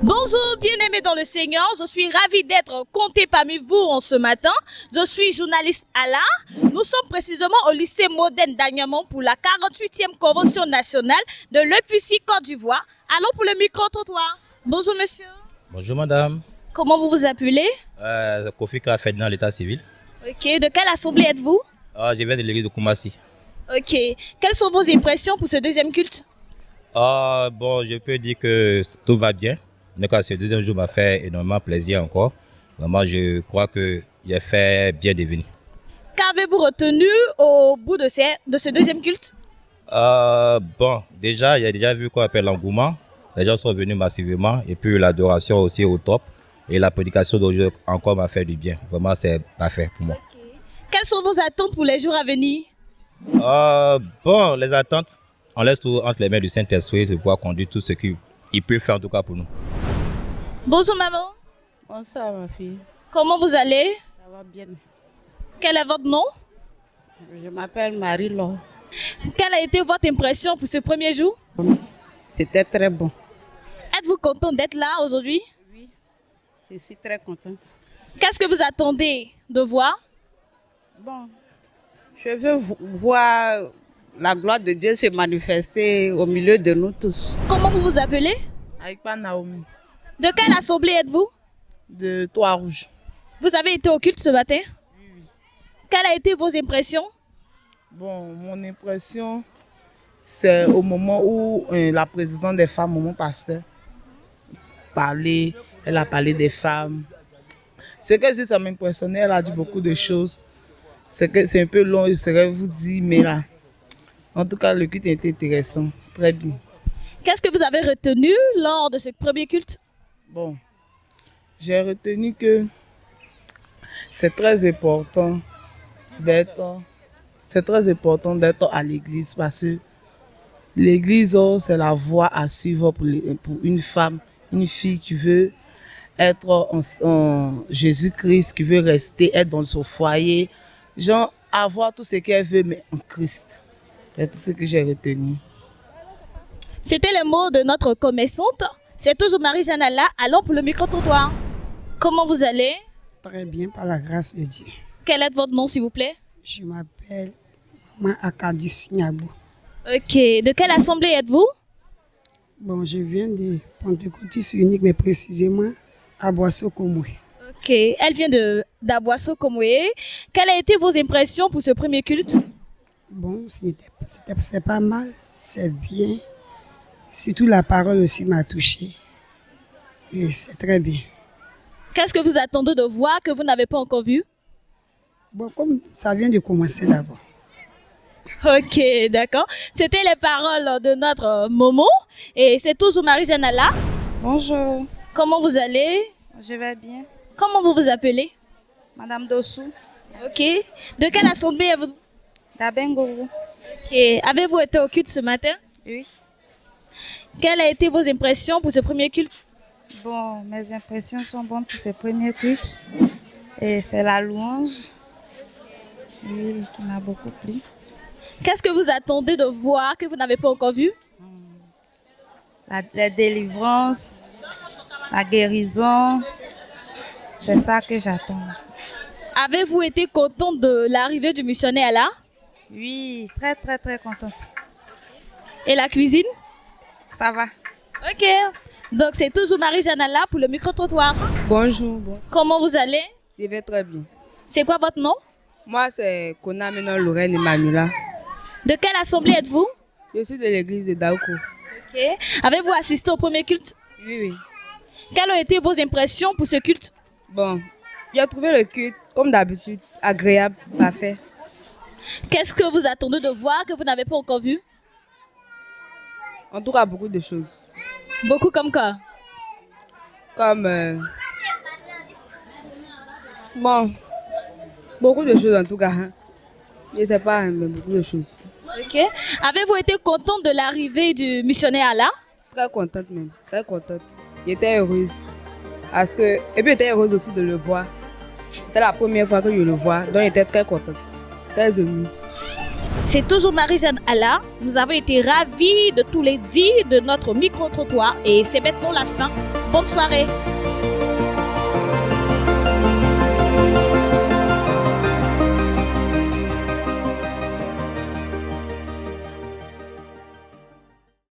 Bonjour bien-aimés dans le Seigneur, je suis ravie d'être comptée parmi vous en ce matin. Je suis journaliste Ala. Nous sommes précisément au lycée moderne d'Agnemont pour la 48e convention nationale de l'EPUCI Côte d'Ivoire. Allons pour le micro-trottoir. Bonjour monsieur. Bonjour madame. Comment vous vous appelez? Kofi Ferdinand, l'état civil. Ok, de quelle assemblée êtes-vous? Je viens de l'église de Koumassi. Ok, quelles sont vos impressions pour ce deuxième culte? Je peux dire que tout va bien. Donc, ce deuxième jour m'a fait énormément plaisir encore. Vraiment, je crois que j'ai fait bien de venir. Qu'avez-vous retenu au bout de ce deuxième culte? Déjà, il y a déjà vu qu'on appelle l'engouement. Les gens sont venus massivement et puis l'adoration aussi au top. Et la prédication d'aujourd'hui encore m'a fait du bien. Vraiment, c'est parfait pour moi. Okay. Quelles sont vos attentes pour les jours à venir? Les attentes, on laisse tout entre les mains du Saint-Esprit de pouvoir conduire tout ce qu'il peut faire en tout cas pour nous. Bonjour maman. Bonsoir ma fille. Comment vous allez? Ça va bien. Quel est votre nom? Je m'appelle Marie-Laure. Quelle a été votre impression pour ce premier jour? C'était très bon. Êtes-vous content d'être là aujourd'hui? Oui, je suis très contente. Qu'est-ce que vous attendez de voir? Bon, je veux voir la gloire de Dieu se manifester au milieu de nous tous. Comment vous vous appelez? Aïkpa Naomi. De quelle assemblée êtes-vous? De Trois-Rouges. Vous avez été au culte ce matin? Oui. Quelles ont été vos impressions? Bon, mon impression, c'est au moment où la présidente des femmes, mon pasteur, parlait. Elle a parlé des femmes. Ce que j'ai, ça m'impressionnait. Elle a dit beaucoup de choses. C'est un peu long, je saurais vous dire, mais là, en tout cas, le culte était intéressant. Très bien. Qu'est-ce que vous avez retenu lors de ce premier culte? Bon, j'ai retenu que c'est très important d'être à l'église parce que l'église, c'est la voie à suivre pour une femme, une fille qui veut être en Jésus-Christ, qui veut être dans son foyer, genre avoir tout ce qu'elle veut, mais en Christ. C'est tout ce que j'ai retenu. C'était les mots de notre commerçante. C'est toujours Marie-Jeanne Alla. Allons pour le micro-trottoir. Comment vous allez? Très bien, par la grâce de Dieu. Quel est votre nom, s'il vous plaît? Je m'appelle Maman Akadi Signabou. Ok. De quelle assemblée êtes-vous? Bon, je viens de Pentecôtiste unique, mais précisément à Boisseau-Komoué. Ok. Elle vient d'Aboisseau-Komoué. Quelles ont été vos impressions pour ce premier culte? Bon, c'est pas mal, c'est bien. Surtout la parole aussi m'a touchée. Et c'est très bien. Qu'est-ce que vous attendez de voir que vous n'avez pas encore vu? Bon, comme ça vient de commencer d'abord. Ok, d'accord. C'était les paroles de notre Momo. Et c'est toujours Marie-Jeanne Alla. Bonjour. Comment vous allez? Je vais bien. Comment vous vous appelez? Madame Dossou. Ok. De quelle assemblée êtes-vous? D'Abengourou. Ok. Avez-vous été au culte ce matin? Oui. Quelles ont été vos impressions pour ce premier culte? Bon, mes impressions sont bonnes pour ce premier culte. Et c'est la louange, oui, qui m'a beaucoup plu. Qu'est-ce que vous attendez de voir que vous n'avez pas encore vu? La délivrance, la guérison, c'est ça que j'attends. Avez-vous été content de l'arrivée du missionnaire là? Oui, très très très contente. Et la cuisine? Ça va. Ok. Donc c'est toujours Marie-Jeanne Alla pour le micro-trottoir. Bonjour. Comment vous allez? Je vais très bien. C'est quoi votre nom? Moi, c'est Kona Menon Lorraine Emmanuela. De quelle assemblée êtes-vous? Je suis de l'église de Daoukou. Ok. Avez-vous assisté au premier culte? Oui, oui. Quelles ont été vos impressions pour ce culte? Bon, j'ai trouvé le culte, comme d'habitude, agréable, parfait. Qu'est-ce que vous attendez de voir que vous n'avez pas encore vu? En tout cas, beaucoup de choses. Beaucoup comme quoi? Comme... Bon, beaucoup de choses en tout cas. Hein. Je ne sais pas, mais beaucoup de choses. Ok. Avez-vous été content de l'arrivée du missionnaire là? Très contente même, très contente. J'étais heureuse. Parce que... Et puis j'étais heureuse aussi de le voir. C'était la première fois que je le vois, donc j'étais très contente, très émue. C'est toujours Marie-Jeanne Alla. Nous avons été ravis de tous les dits de notre micro-trottoir et c'est maintenant la fin. Bonne soirée.